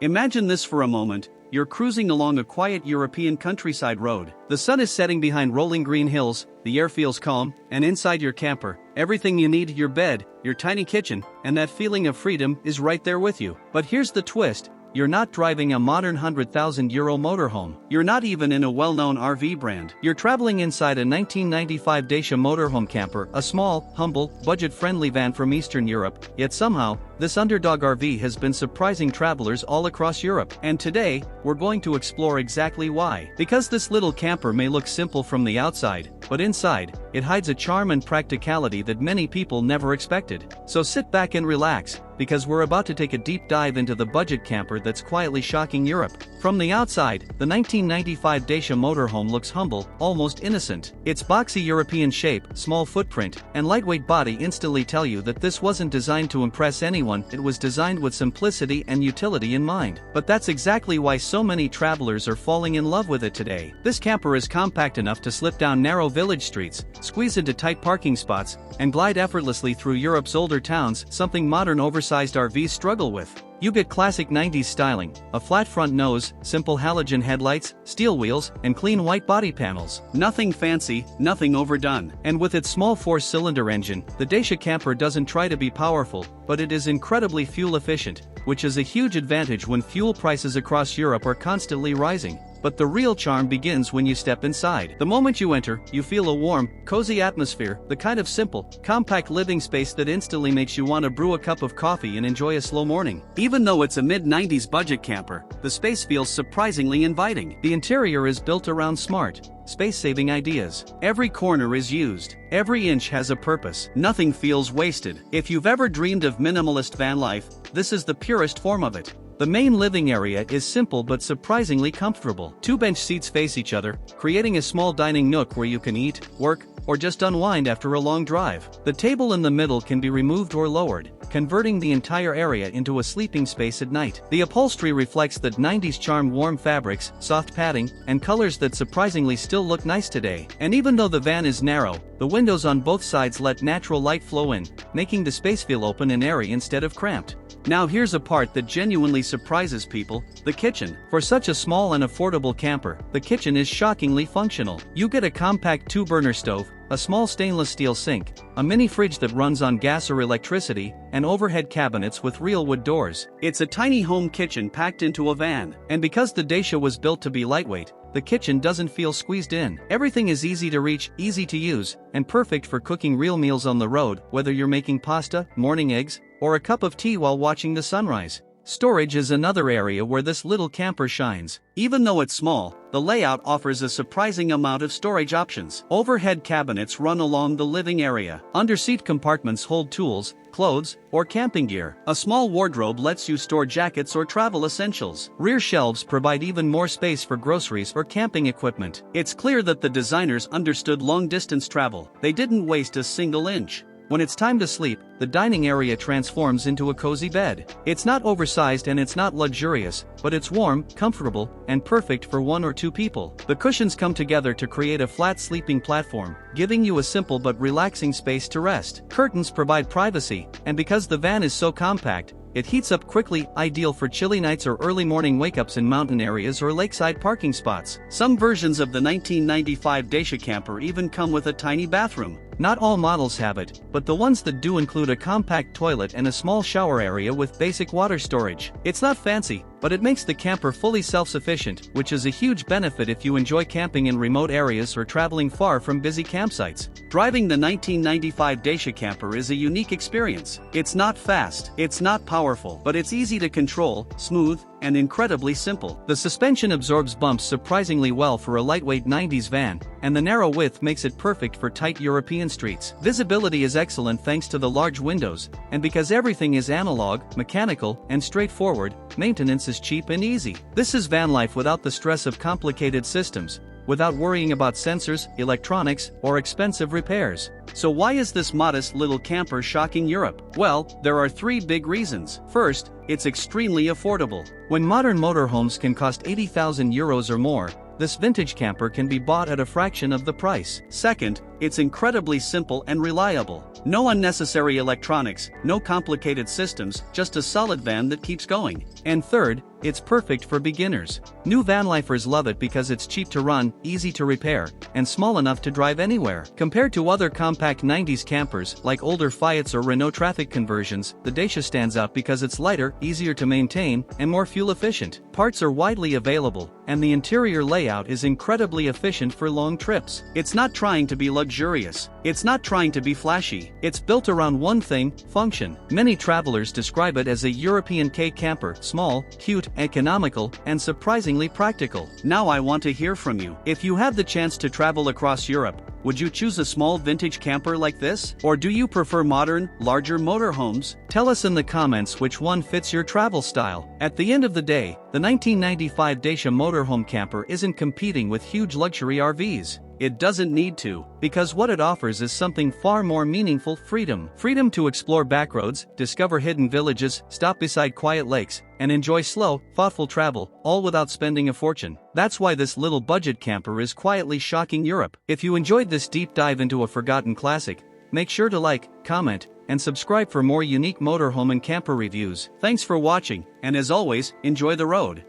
Imagine this for a moment. You're cruising along a quiet European countryside road. The sun is setting behind rolling green hills, the air feels calm, and inside your camper, everything you need, your bed, your tiny kitchen, and that feeling of freedom is right there with you. But here's the twist. You're not driving a modern €100,000 motorhome. You're not even in a well-known RV brand. You're traveling inside a 1995 Dacia motorhome camper, a small, humble, budget-friendly van from Eastern Europe, yet somehow, this underdog RV has been surprising travelers all across Europe. And today, we're going to explore exactly why. Because this little camper may look simple from the outside, but inside, it hides a charm and practicality that many people never expected. So sit back and relax, because we're about to take a deep dive into the budget camper that's quietly shocking Europe. From the outside, the 1995 Dacia motorhome looks humble, almost innocent. Its boxy European shape, small footprint, and lightweight body instantly tell you that this wasn't designed to impress anyone, it was designed with simplicity and utility in mind. But that's exactly why so many travelers are falling in love with it today. This camper is compact enough to slip down narrow village streets, squeeze into tight parking spots, and glide effortlessly through Europe's older towns, something modern oversized RVs struggle with. You get classic 90s styling, a flat front nose, simple halogen headlights, steel wheels, and clean white body panels. Nothing fancy, nothing overdone. And with its small 4-cylinder engine, the Dacia camper doesn't try to be powerful, but it is incredibly fuel efficient, which is a huge advantage when fuel prices across Europe are constantly rising. But the real charm begins when you step inside. The moment you enter, you feel a warm, cozy atmosphere, the kind of simple, compact living space that instantly makes you want to brew a cup of coffee and enjoy a slow morning. Even though it's a mid-90s budget camper, the space feels surprisingly inviting. The interior is built around smart, space-saving ideas. Every corner is used. Every inch has a purpose. Nothing feels wasted. If you've ever dreamed of minimalist van life, this is the purest form of it. The main living area is simple but surprisingly comfortable. 2 bench seats face each other, creating a small dining nook where you can eat, work, or just unwind after a long drive. The table in the middle can be removed or lowered, converting the entire area into a sleeping space at night. The upholstery reflects that 90s charm, warm fabrics, soft padding, and colors that surprisingly still look nice today. And even though the van is narrow, the windows on both sides let natural light flow in, making the space feel open and airy instead of cramped. Now here's a part that genuinely surprises people, the kitchen. For such a small and affordable camper, the kitchen is shockingly functional. You get a compact 2-burner stove, a small stainless steel sink, a mini fridge that runs on gas or electricity, and overhead cabinets with real wood doors. It's a tiny home kitchen packed into a van. And because the Dacia was built to be lightweight, the kitchen doesn't feel squeezed in. Everything is easy to reach, easy to use, and perfect for cooking real meals on the road, whether you're making pasta, morning eggs, or a cup of tea while watching the sunrise. Storage is another area where this little camper shines. Even though it's small, the layout offers a surprising amount of storage options. Overhead cabinets run along the living area. Underseat compartments hold tools, clothes, or camping gear. A small wardrobe lets you store jackets or travel essentials. Rear shelves provide even more space for groceries or camping equipment. It's clear that the designers understood long-distance travel. They didn't waste a single inch. When it's time to sleep, the dining area transforms into a cozy bed. It's not oversized and it's not luxurious, but it's warm, comfortable, and perfect for 1 or 2 people. The cushions come together to create a flat sleeping platform, giving you a simple but relaxing space to rest. Curtains provide privacy, and because the van is so compact, it heats up quickly, ideal for chilly nights or early morning wake-ups in mountain areas or lakeside parking spots. Some versions of the 1995 Dacia camper even come with a tiny bathroom. Not all models have it, but the ones that do include a compact toilet and a small shower area with basic water storage. It's not fancy, but it makes the camper fully self-sufficient, which is a huge benefit if you enjoy camping in remote areas or traveling far from busy campsites. Driving the 1995 Dacia camper is a unique experience. It's not fast, it's not powerful, but it's easy to control, smooth, and incredibly simple. The suspension absorbs bumps surprisingly well for a lightweight 90s van, and the narrow width makes it perfect for tight European streets. Visibility is excellent thanks to the large windows, and because everything is analog, mechanical, and straightforward, maintenance is cheap and easy. This is van life without the stress of complicated systems, without worrying about sensors, electronics, or expensive repairs. So why is this modest little camper shocking Europe? Well, there are 3 big reasons. First, it's extremely affordable. When modern motorhomes can cost €80,000 or more, this vintage camper can be bought at a fraction of the price. Second, It's incredibly simple and reliable. No unnecessary electronics, no complicated systems, just a solid van that keeps going. And third, it's perfect for beginners. New vanlifers love it because it's cheap to run, easy to repair, and small enough to drive anywhere. Compared to other compact 90s campers like older Fiats or Renault Traffic conversions, the Dacia stands out because it's lighter, easier to maintain, and more fuel efficient. Parts are widely available, and the interior layout is incredibly efficient for long trips. It's not trying to be luxurious. It's not trying to be flashy. It's built around one thing: function. Many travelers describe it as a European K camper, small, cute, economical, and surprisingly practical. Now I want to hear from you. If you had the chance to travel across Europe, would you choose a small vintage camper like this? Or do you prefer modern, larger motorhomes? Tell us in the comments which one fits your travel style. At the end of the day, the 1995 Dacia motorhome camper isn't competing with huge luxury RVs. It doesn't need to, because what it offers is something far more meaningful: freedom. Freedom to explore backroads, discover hidden villages, stop beside quiet lakes, and enjoy slow, thoughtful travel, all without spending a fortune. That's why this little budget camper is quietly shocking Europe. If you enjoyed this deep dive into a forgotten classic, make sure to like, comment, and subscribe for more unique motorhome and camper reviews. Thanks for watching, and as always, enjoy the road.